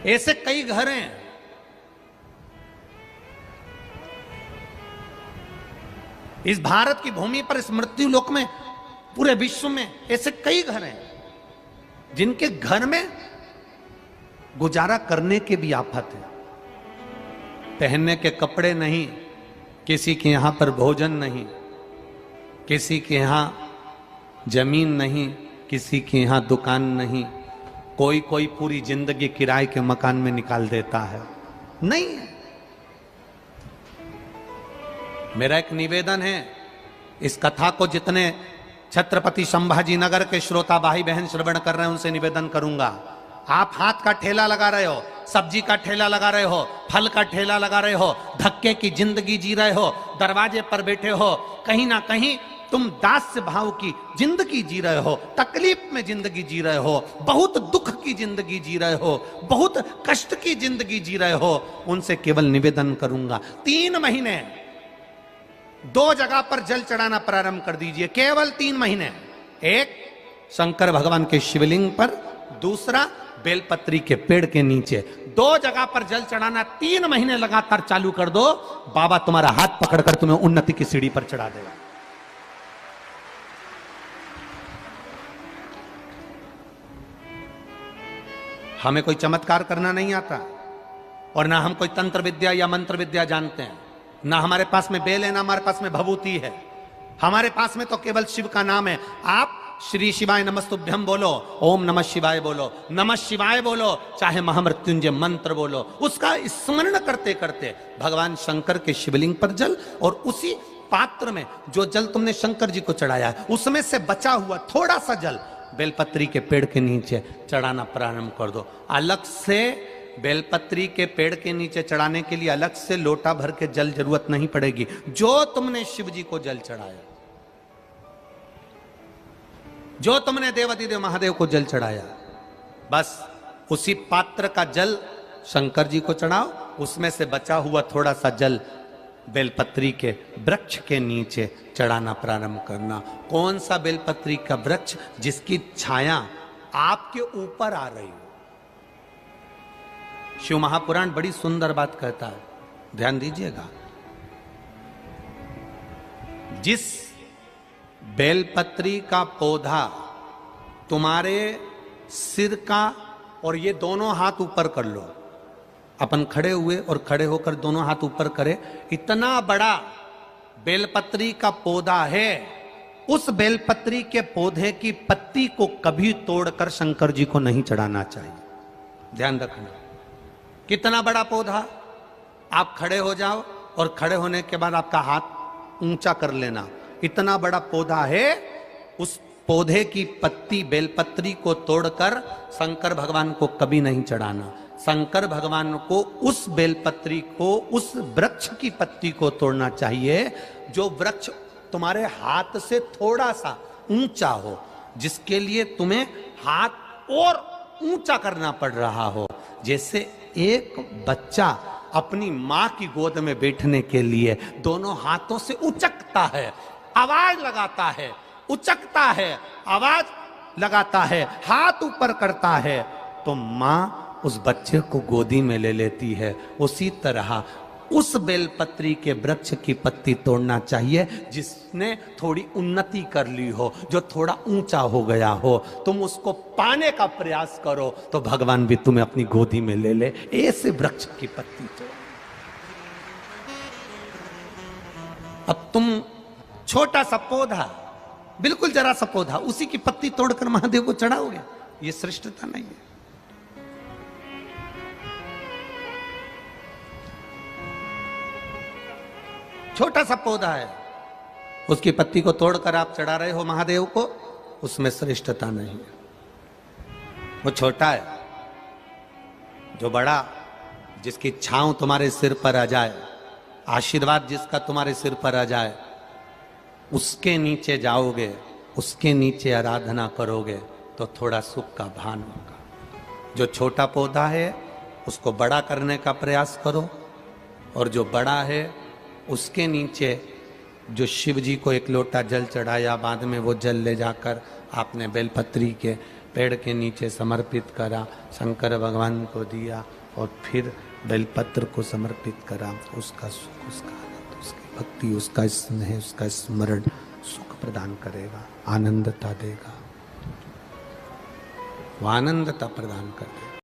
ऐसे कई घर हैं। इस भारत की भूमि पर, इस मृत्यु लोक में, पूरे विश्व में ऐसे कई घर हैं जिनके घर में गुजारा करने की भी आफत है। पहनने के कपड़े नहीं, किसी के यहां पर भोजन नहीं, किसी के यहां जमीन नहीं, किसी के यहां दुकान नहीं। कोई कोई पूरी जिंदगी किराए के मकान में निकाल देता है। नहीं है। मेरा एक निवेदन है, इस कथा को जितने छत्रपति संभाजी नगर के श्रोता भाई बहन श्रवण कर रहे हैं उनसे निवेदन करूंगा, आप हाथ का ठेला लगा रहे हो, सब्जी का ठेला लगा रहे हो, फल का ठेला लगा रहे हो, धक्के की जिंदगी जी रहे हो, दरवाजे पर बैठे हो, कहीं ना कहीं तुम दास्य भाव की जिंदगी जी रहे हो, तकलीफ में जिंदगी जी रहे हो, बहुत दुख की जिंदगी जी रहे हो, बहुत कष्ट की जिंदगी जी रहे हो, उनसे केवल निवेदन करूंगा 3 महीने 2 जगह पर जल चढ़ाना प्रारंभ कर दीजिए। केवल 3 महीने। एक शंकर भगवान के शिवलिंग पर, दूसरा बेलपत्री के पेड़ के नीचे। 2 जगह पर जल चढ़ाना 3 महीने लगातार चालू कर दो, बाबा तुम्हारा हाथ पकड़कर तुम्हें उन्नति की सीढ़ी पर चढ़ा देगा। हमें कोई चमत्कार करना नहीं आता और ना हम कोई तंत्र विद्या या मंत्र विद्या जानते हैं, ना हमारे पास में बेल है, ना हमारे पास में भभूति है। हमारे पास में तो केवल शिव का नाम है। आप श्री शिवाय नमस्तुभ्यम बोलो, ओम नमः शिवाय बोलो, नमः शिवाय बोलो, चाहे महामृत्युंजय मंत्र बोलो, उसका स्मरण करते करते भगवान शंकर के शिवलिंग पर जल, और उसी पात्र में जो जल तुमने शंकर जी को चढ़ाया है उसमें से बचा हुआ थोड़ा सा जल बेलपत्री के पेड़ के नीचे चढ़ाना प्रारंभ कर दो। अलग से बेलपत्री के पेड़ के नीचे चढ़ाने के लिए अलग से लोटा भर के जल जरूरत नहीं पड़ेगी। जो तुमने शिव जी को जल चढ़ाया, जो तुमने देवाधिदेव महादेव को जल चढ़ाया, बस उसी पात्र का जल शंकर जी को चढ़ाओ, उसमें से बचा हुआ थोड़ा सा जल बेलपत्री के वृक्ष के नीचे चढ़ाना प्रारंभ करना। कौन सा बेलपत्री का वृक्ष? जिसकी छाया आपके ऊपर आ रही हो। शिव महापुराण बड़ी सुंदर बात कहता है, ध्यान दीजिएगा। जिस बेलपत्री का पौधा तुम्हारे सिर का, और ये दोनों हाथ ऊपर कर लो, अपन खड़े हुए और खड़े होकर दोनों हाथ ऊपर करें, इतना बड़ा बेलपत्री का पौधा है, उस बेलपत्री के पौधे की पत्ती को कभी तोड़कर शंकर जी को नहीं चढ़ाना चाहिए। ध्यान रखना। कितना बड़ा पौधा। आप खड़े हो जाओ और खड़े होने के बाद आपका हाथ ऊंचा कर लेना। इतना बड़ा पौधा है, उस पौधे की पत्ती बेलपत्री को तोड़कर शंकर भगवान को कभी नहीं चढ़ाना। शंकर भगवान को उस बेलपत्री को, उस वृक्ष की पत्ती को तोड़ना चाहिए जो वृक्ष तुम्हारे हाथ से थोड़ा सा ऊंचा हो, जिसके लिए तुम्हें हाथ और ऊंचा करना पड़ रहा हो। जैसे एक बच्चा अपनी मां की गोद में बैठने के लिए दोनों हाथों से उचकता है, आवाज लगाता है, उचकता है, आवाज लगाता है, हाथ ऊपर करता है, तो मां उस बच्चे को गोदी में ले लेती है। उसी तरह उस बेलपत्री के वृक्ष की पत्ती तोड़ना चाहिए जिसने थोड़ी उन्नति कर ली हो, जो थोड़ा ऊंचा हो गया हो। तुम उसको पाने का प्रयास करो तो भगवान भी तुम्हें अपनी गोदी में ले ले। ऐसे वृक्ष की पत्ती तोड़। अब तुम छोटा सा पौधा, बिल्कुल जरा सा पौधा, उसी की पत्ती तोड़कर महादेव को चढ़ाओगे, ये श्रेष्ठता नहीं है। छोटा सा पौधा है, उसकी पत्ती को तोड़कर आप चढ़ा रहे हो महादेव को, उसमें श्रेष्ठता नहीं है। वो छोटा है। जो बड़ा, जिसकी छांव तुम्हारे सिर पर आ जाए, आशीर्वाद जिसका तुम्हारे सिर पर आ जाए, उसके नीचे जाओगे, उसके नीचे आराधना करोगे तो थोड़ा सुख का भान होगा। जो छोटा पौधा है उसको बड़ा करने का प्रयास करो, और जो बड़ा है उसके नीचे जो शिव जी को एक लोटा जल चढ़ाया, बाद में वो जल ले जाकर आपने बेलपत्री के पेड़ के नीचे समर्पित करा, शंकर भगवान को दिया और फिर बेलपत्र को समर्पित करा। उसका सुख, उसका आनंद, उसकी भक्ति, उसका स्नेह, उसका स्मरण सुख प्रदान करेगा, आनंदता देगा, वो आनंदता प्रदान कर देगा।